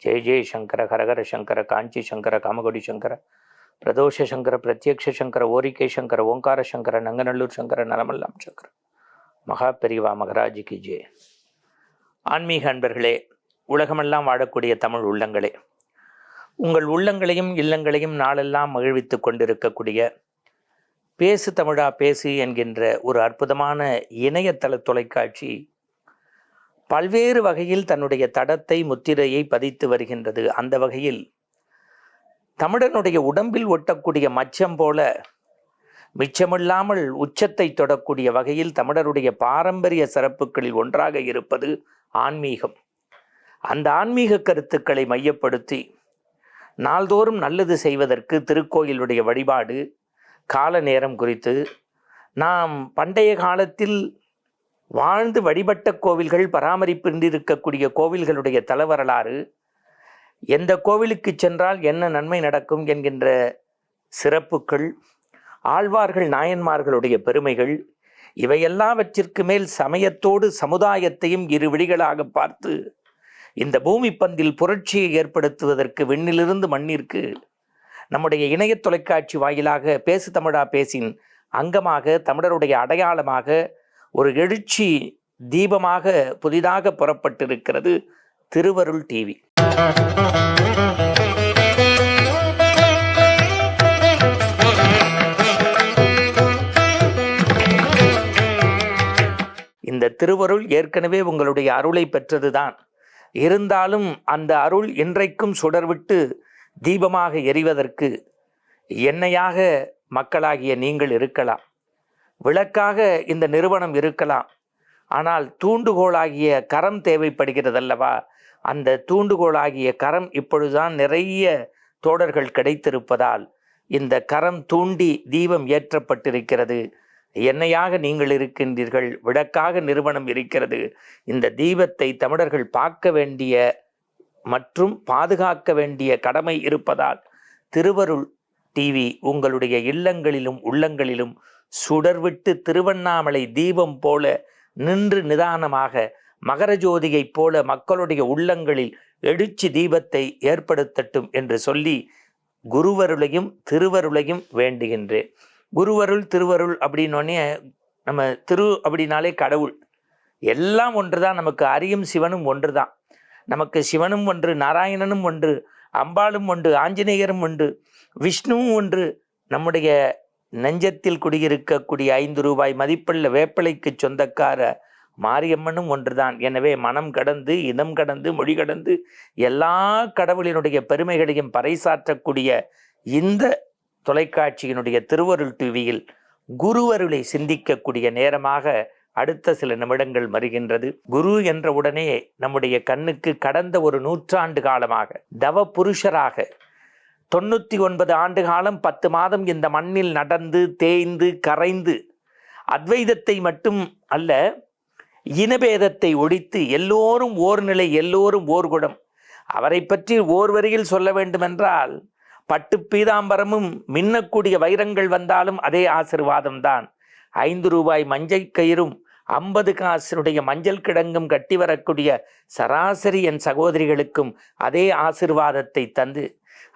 ஜெய ஜெய சங்கர ஹரஹர சங்கர காஞ்சி சங்கர காமகோடி சங்கர பிரதோஷ சங்கர பிரத்யக்ஷ சங்கர ஓரிக்கை சங்கர ஓங்கார சங்கர நங்கநல்லூர் சங்கர நலமல்லாம் சங்கர மகா பெரிவா மகராஜிக்கு ஜெய. ஆன்மீக அன்பர்களே, உலகமெல்லாம் வாழக்கூடிய தமிழ் உள்ளங்களே, உங்கள் உள்ளங்களையும் இல்லங்களையும் நாளெல்லாம் மகிழ்வித்து கொண்டிருக்கக்கூடிய பேசு தமிழா பேசு என்கின்ற ஒரு அற்புதமான இணையதள தொலைக்காட்சி பல்வேறு வகையில் தன்னுடைய தடத்தை முத்திரையை பதித்து வருகின்றது. அந்த வகையில் தமிழனுடைய உடம்பில் ஒட்டக்கூடிய மச்சம் போல மிச்சமில்லாமல் உச்சத்தை தொடக்கூடிய வகையில் தமிழருடைய பாரம்பரிய சிறப்புகளில் ஒன்றாக இருப்பது ஆன்மீகம். அந்த ஆன்மீக கருத்துக்களை மையப்படுத்தி நாள்தோறும் நல்லது செய்வதற்கு திருக்கோயிலுடைய வழிபாடு, கால நேரம் குறித்து, நாம் பண்டைய காலத்தில் வாழ்ந்து வழிபட்ட கோவில்கள், பராமரிப்பின்றி இருக்கக்கூடிய கோவில்களுடைய தலவரலாறு, எந்த கோவிலுக்கு சென்றால் என்ன நன்மை நடக்கும் என்கின்ற சிறப்புகள், ஆழ்வார்கள் நாயன்மார்களுடைய பெருமைகள், இவையெல்லாவற்றிற்கு மேல் சமயத்தோடு சமுதாயத்தையும் இரு விழிகளாக பார்த்து இந்த பூமி பந்தில் புரட்சியை ஏற்படுத்துவதற்கு விண்ணிலிருந்து மண்ணிற்கு நம்முடைய இணைய தொலைக்காட்சி வாயிலாக பேசு தமிழா பேசின் அங்கமாக, தமிழருடைய அடையாளமாக, ஒரு எழுச்சி தீபமாக புதிதாக புறப்பட்டிருக்கிறது திருவருள் டிவி. இந்த திருவருள் ஏற்கனவே உங்களுடைய அருளை பெற்றதுதான். இருந்தாலும் அந்த அருள் இன்றைக்கும் சுடர்விட்டு தீபமாக எரிவதற்கு எண்ணெயாக மக்களாகிய நீங்கள் இருக்கலாம், விளக்காக இந்த நிறுவனம் இருக்கலாம். ஆனால் தூண்டுகோளாகிய கரம் தேவைப்படுகிறதல்லவா? அந்த தூண்டுகோளாகிய கரம் இப்பொழுதுதான் நிறைய தோடர்கள் கிடைத்திருப்பதால் இந்த கரம் தூண்டி தீபம் ஏற்றப்பட்டிருக்கிறது. எண்ணெயாக நீங்கள் இருக்கின்றீர்கள், விளக்காக நிறுவனம் இருக்கிறது. இந்த தீபத்தை தமிழர்கள் பார்க்க வேண்டிய மற்றும் பாதுகாக்க வேண்டிய கடமை இருப்பதால் திருவருள் டிவி உங்களுடைய இல்லங்களிலும் உள்ளங்களிலும் சுடர்விட்டு திருவண்ணாமலை தீபம் போல நின்று நிதானமாக மகர ஜோதியைப் போல மக்களுடைய உள்ளங்களில் எழுச்சி தீபத்தை ஏற்படுத்தட்டும் என்று சொல்லி குருவருளையும் திருவருளையும் வேண்டுகின்றேன். குருவருள் திருவருள் அப்படின்னோடனே நம்ம திரு அப்படின்னாலே கடவுள், எல்லாம் ஒன்று தான். நமக்கு அரியும் சிவனும் ஒன்று தான். நமக்கு சிவனும் ஒன்று, நாராயணனும் ஒன்று, அம்பாளும் ஒன்று, ஆஞ்சநேயரும் ஒன்று, விஷ்ணுவும் ஒன்று. நம்முடைய நெஞ்சத்தில் குடியிருக்கக்கூடிய 5 ரூபாய் மதிப்புள்ள வேப்பிலைக்கு சொந்தக்கார மாரியம்மனும் ஒன்றுதான். எனவே மனம் கடந்து, இனம் கடந்து, மொழி கடந்து எல்லா கடவுளினுடைய பெருமைகளையும் பறைசாற்றக்கூடிய இந்த தொலைக்காட்சியினுடைய திருவருள் டிவியில் குருவருளை சிந்திக்கக்கூடிய நேரமாக அடுத்த சில நிமிடங்கள் வருகின்றது. குரு என்ற உடனே நம்முடைய கண்ணுக்கு கடந்த ஒரு 100 ஆண்டு காலமாக தவ புருஷராக 99 ஆண்டு காலம் 10 மாதம் இந்த மண்ணில் நடந்து தேய்ந்து கரைந்து அத்வைதத்தை மட்டும் அல்ல, இனபேதத்தை ஒழித்து எல்லோரும் ஓர் நிலை, எல்லோரும் ஓர் குடம். அவரை பற்றி ஓர் வரியில் சொல்ல வேண்டுமென்றால் பட்டு பீதாம்பரமும் மின்னக்கூடிய வைரங்கள் வந்தாலும் அதே ஆசிர்வாதம் தான். 5 ரூபாய் மஞ்சள் கயிறும் 50 காசினுடைய மஞ்சள் கிடங்கும் கட்டி வரக்கூடிய சராசரி என் சகோதரிகளுக்கும் அதே ஆசிர்வாதத்தை தந்து,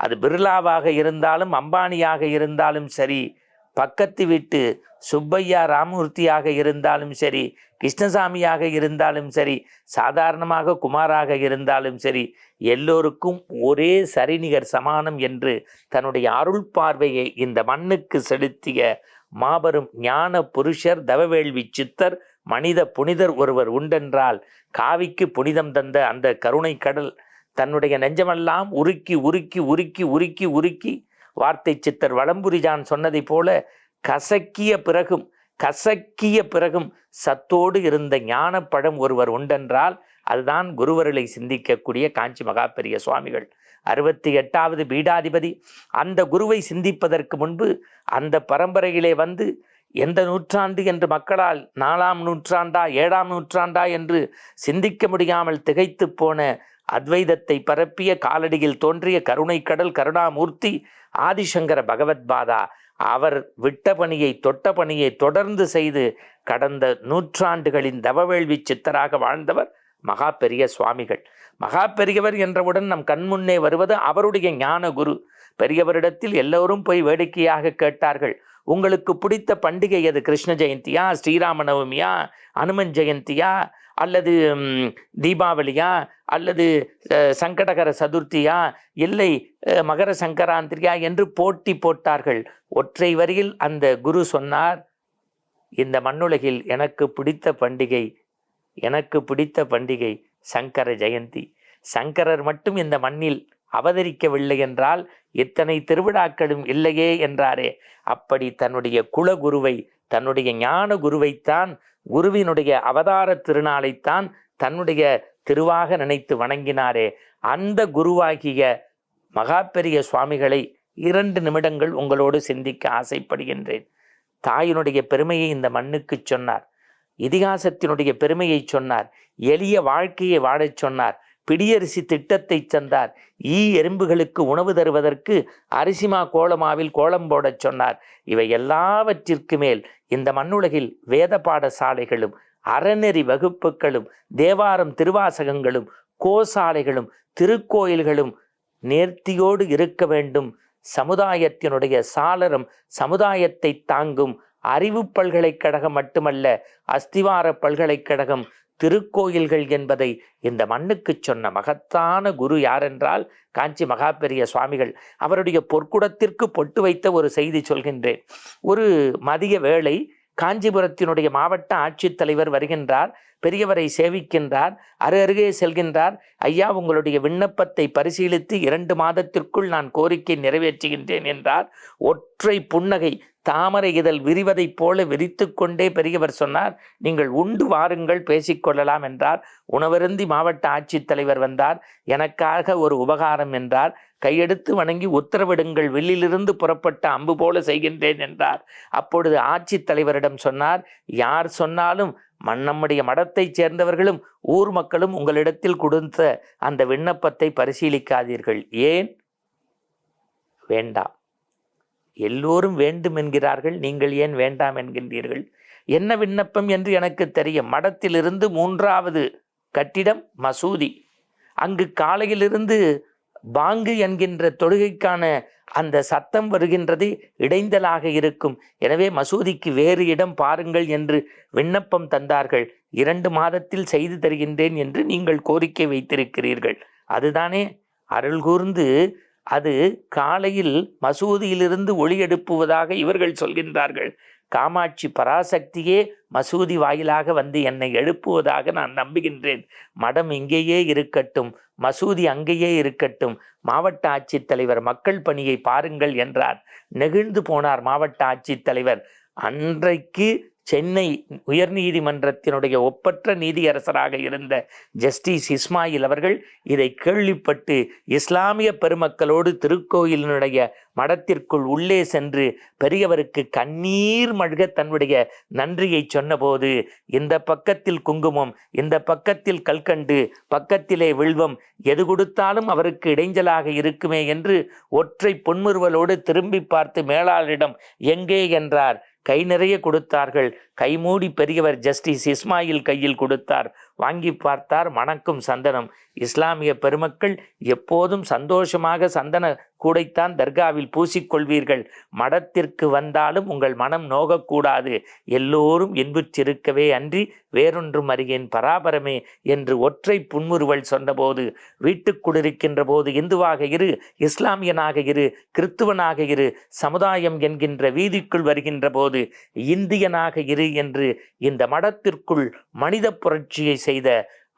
அது பிர்லாவாக இருந்தாலும் அம்பானியாக இருந்தாலும் சரி, பக்கத்து வீட்டு சுப்பையா ராமூர்த்தியாக இருந்தாலும் சரி, கிருஷ்ணசாமியாக இருந்தாலும் சரி, சாதாரணமாக குமாராக இருந்தாலும் சரி, எல்லோருக்கும் ஒரே சரிநிகர் சமானம் என்று தன்னுடைய அருள் பார்வையை இந்த மண்ணுக்கு செலுத்திய மாபெரும் ஞான புருஷர், தவவேள்வி சித்தர், மனித புனிதர் ஒருவர் உண்டென்றால் காவிக்கு புனிதம் தந்த அந்த கருணை கடல் தன்னுடைய நெஞ்சமெல்லாம் உருக்கி உருக்கி உருக்கி உருக்கி உருக்கி வார்த்தை சித்தர் வளம்புரிஜான் சொன்னதை போல கசக்கிய பிறகும் சத்தோடு இருந்த ஞானப்பழம் ஒருவர் உண்டென்றால் அதுதான் குருவருளை சிந்திக்கக்கூடிய காஞ்சி மகா பெரிய சுவாமிகள், 68வது பீடாதிபதி. அந்த குருவை சிந்திப்பதற்கு முன்பு அந்த பரம்பரையிலே வந்து எந்த நூற்றாண்டு என்று மக்களால் 4ஆம் நூற்றாண்டா 7ஆம் நூற்றாண்டா என்று சிந்திக்க முடியாமல் திகைத்து போன அத்வைதத்தை பரப்பிய காலடியில் தோன்றிய கருணை கடல் கருணாமூர்த்தி ஆதிசங்கர பகவத்பாதா அவர் விட்ட பணியை தொட்ட பணியை தொடர்ந்து செய்து கடந்த நூற்றாண்டுகளின் தவவேள்வி சித்தராக வாழ்ந்தவர் மகா பெரிய சுவாமிகள். மகா பெரியவர் என்றவுடன் நம் கண்முன்னே வருவது அவருடைய ஞான குரு. பெரியவரிடத்தில் எல்லோரும் போய் வேடிக்கையாக கேட்டார்கள், உங்களுக்கு பிடித்த பண்டிகை எது? கிருஷ்ண ஜெயந்தியா, ஸ்ரீராம நவமியா, அனுமன் ஜெயந்தியா, அல்லது தீபாவளியா, அல்லது சங்கடகர சதுர்த்தியா, இல்லை மகர சங்கராந்திரியா என்று போட்டி போட்டார்கள். ஒற்றை வரியில் அந்த குரு சொன்னார், இந்த மண்ணுலகில் எனக்கு பிடித்த பண்டிகை சங்கர ஜெயந்தி. சங்கரர் மட்டும் இந்த மண்ணில் அவதரிக்கவில்லை என்றால் இத்தனை திருவிழாக்களும் இல்லையே என்றாரே. அப்படி தன்னுடைய குலகுருவை, தன்னுடைய ஞான குருவைத்தான், குருவினுடைய அவதார திருநாளைத்தான் தன்னுடைய திருவாக நினைத்து வணங்கினாரே. அந்த குருவாகிய மகா பெரிய சுவாமிகளை 2 நிமிடங்கள் உங்களோடு சிந்திக்க ஆசைப்படுகின்றேன். தாயினுடைய பெருமையை இந்த மண்ணுக்கு சொன்னார், இதிகாசத்தினுடைய பெருமையை சொன்னார், எளிய வாழ்க்கையை வாழச் சொன்னார், பிடியரிசி திட்டத்தை தந்தார், எறும்புகளுக்கு உணவு தருவதற்கு அரிசிமா கோலமாவில் கோலம் போடச் சொன்னார். இவை எல்லாவற்றிற்கு மேல் இந்த மண்ணுலகில் வேத பாடசாலைகளும் அறநெறி வகுப்புகளும் தேவாரம் திருவாசகங்களும் கோசாலைகளும் திருக்கோயில்களும் நேர்த்தியோடு இருக்க வேண்டும். சமுதாயத்தினுடைய சாளரம், சமுதாயத்தை தாங்கும் அறிவு பல்கலைக்கழகம் மட்டுமல்ல, அஸ்திவார பல்கலைக்கழகம், திருக்கோயில்கள் என்பதை இந்த மண்ணுக்கு சொன்ன மகத்தான குரு யாரென்றால் காஞ்சி மகா பெரிய சுவாமிகள். அவருடைய பொற்குடத்திற்கு பொட்டு வைத்த ஒரு செய்தி சொல்கின்றேன். ஒரு மதிய வேளை காஞ்சிபுரத்தினுடைய மாவட்ட ஆட்சித்தலைவர் வருகின்றார், பெரியவரை சேவிக்கின்றார், அருகே செல்கின்றார். ஐயா, உங்களுடைய விண்ணப்பத்தை பரிசீலித்து 2 மாதத்திற்குள் நான் கோரிக்கை நிறைவேற்றுகின்றேன் என்றார். ஒற்றை புன்னகை, தாமரை இதழ் விரிவதைப் போல விரித்து கொண்டே பெரியவர் சொன்னார், நீங்கள் உண்டு வாருங்கள், பேசிக்கொள்ளலாம் என்றார். உணவருந்தி மாவட்ட ஆட்சித்தலைவர் வந்தார். எனக்காக ஒரு உபகாரம் என்றார். கையெடுத்து வணங்கி உத்தரவிடுங்கள், வில்லிலிருந்து புறப்பட்ட அம்பு போல செய்கின்றேன் என்றார். அப்பொழுது ஆட்சித்தலைவரிடம் சொன்னார், யார் சொன்னாலும் நம்முடைய மடத்தைச் சேர்ந்தவர்களும் ஊர் மக்களும் உங்களிடத்தில் கொடுத்த அந்த விண்ணப்பத்தை பரிசீலிக்காதீர்கள். ஏன்? வேண்டாம். எல்லோரும் வேண்டும் என்கிறார்கள், நீங்கள் ஏன் வேண்டாம் என்கின்றீர்கள்? என்ன விண்ணப்பம் என்று எனக்கு தெரியும். மடத்திலிருந்து 3வது கட்டிடம் மசூதி. அங்கு காலையிலிருந்து பாங்கு என்கின்ற தொழுகைக்கான அந்த சத்தம் வருகின்றது, இடைந்தலாக இருக்கும். எனவே மசூதிக்கு வேறு இடம் பாருங்கள் என்று விண்ணப்பம் தந்தார்கள். 2 மாதத்தில் செய்து தருகின்றேன் என்று நீங்கள் கோரிக்கை வைத்திருக்கிறீர்கள். அதுதானே அருள் கூர்ந்து அது காலையில் மசூதியிலிருந்து ஒளி எழுப்புவதாக இவர்கள் சொல்கின்றார்கள். காமாட்சி பராசக்தியே மசூதி வாயிலாக வந்து என்னை எழுப்புவதாக நான் நம்புகின்றேன். மடம் இங்கேயே இருக்கட்டும், மசூதி அங்கேயே இருக்கட்டும். மாவட்ட ஆட்சித்தலைவர் மக்கள் பணியை பாருங்கள் என்றார். நெகிழ்ந்து போனார் மாவட்ட ஆட்சித்தலைவர். அன்றைக்கு சென்னை உயர்நீதிமன்றத்தினுடைய ஒப்பற்ற நீதியரசராக இருந்த ஜஸ்டிஸ் இஸ்மாயில் அவர்கள் இதை கேள்விப்பட்டு இஸ்லாமிய பெருமக்களோடு திருக்கோயிலினுடைய மடத்திற்குள் உள்ளே சென்று பெரியவருக்கு கண்ணீர் மல்க தன்னுடைய நன்றியை சொன்னபோது, இந்த பக்கத்தில் குங்குமம், இந்த பக்கத்தில் கல்கண்டு, பக்கத்திலே வில்வம், எது கொடுத்தாலும் அவருக்கு இடைஞ்சலாக இருக்குமே என்று ஒற்றை பொன்முறுவலோடு திரும்பி பார்த்து மேலாளரிடம் எங்கே என்றார். கை நிறைய கொடுத்தார்கள். கைமூடி பெரியவர் ஜஸ்டிஸ் இஸ்மாயில் கையில் கொடுத்தார். வாங்கி பார்த்தார், மணக்கும் சந்தனம். இஸ்லாமிய பெருமக்கள் எப்போதும் சந்தோஷமாக சந்தன கூடைத்தான் தர்காவில் பூசிக்கொள்வீர்கள். மடத்திற்கு வந்தாலும் உங்கள் மனம் நோகக்கூடாது. எல்லோரும் இன்புற்றிருக்கவே அன்றி வேறொன்றும் அறியேன் பராபரமே என்று ஒற்றை புன்முறுவல் சொன்னபோது, வீட்டுக்குடிருக்கின்ற போது இந்துவாக இரு, இஸ்லாமியனாக இரு, கிறித்துவனாக இரு, சமுதாயம் என்கின்ற வீதிக்குள் வருகின்ற போது இந்தியனாக இரு என்று இந்த மடத்திற்குள் மனித புரட்சியை செய்த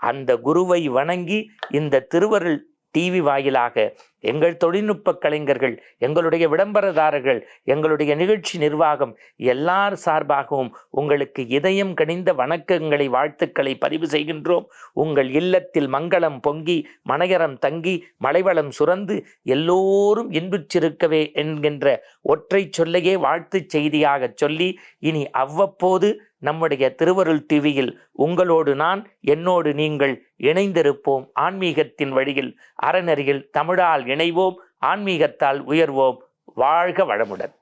அந்த குருவை வணங்கி இந்த திருவருள் டிவி வாயிலாக எங்கள் தொழில்நுட்ப கலைஞர்கள், எங்களுடைய விளம்பரதாரர்கள், எங்களுடைய நிகழ்ச்சி நிர்வாகம் எல்லார் சார்பாகவும் உங்களுக்கு இதயம் கனிந்த வணக்கங்களை, வாழ்த்துக்களை பதிவு செய்கின்றோம். உங்கள் இல்லத்தில் மங்களம் பொங்கி, மனையறம் தங்கி, மலைவளம் சுரந்து எல்லோரும் இன்புற்றிருக்கவே என்கின்ற ஒற்றை சொல்லையே வாழ்த்து செய்தியாக சொல்லி, இனி அவ்வப்போது நம்முடைய திருவருள் டிவியில் உங்களோடு நான், என்னோடு நீங்கள் இணைந்திருப்போம். ஆன்மீகத்தின் வழியில், அறநெறியில் தமிழால் இணைவோம், ஆன்மீகத்தால் உயர்வோம். வாழ்க வளமுடன்.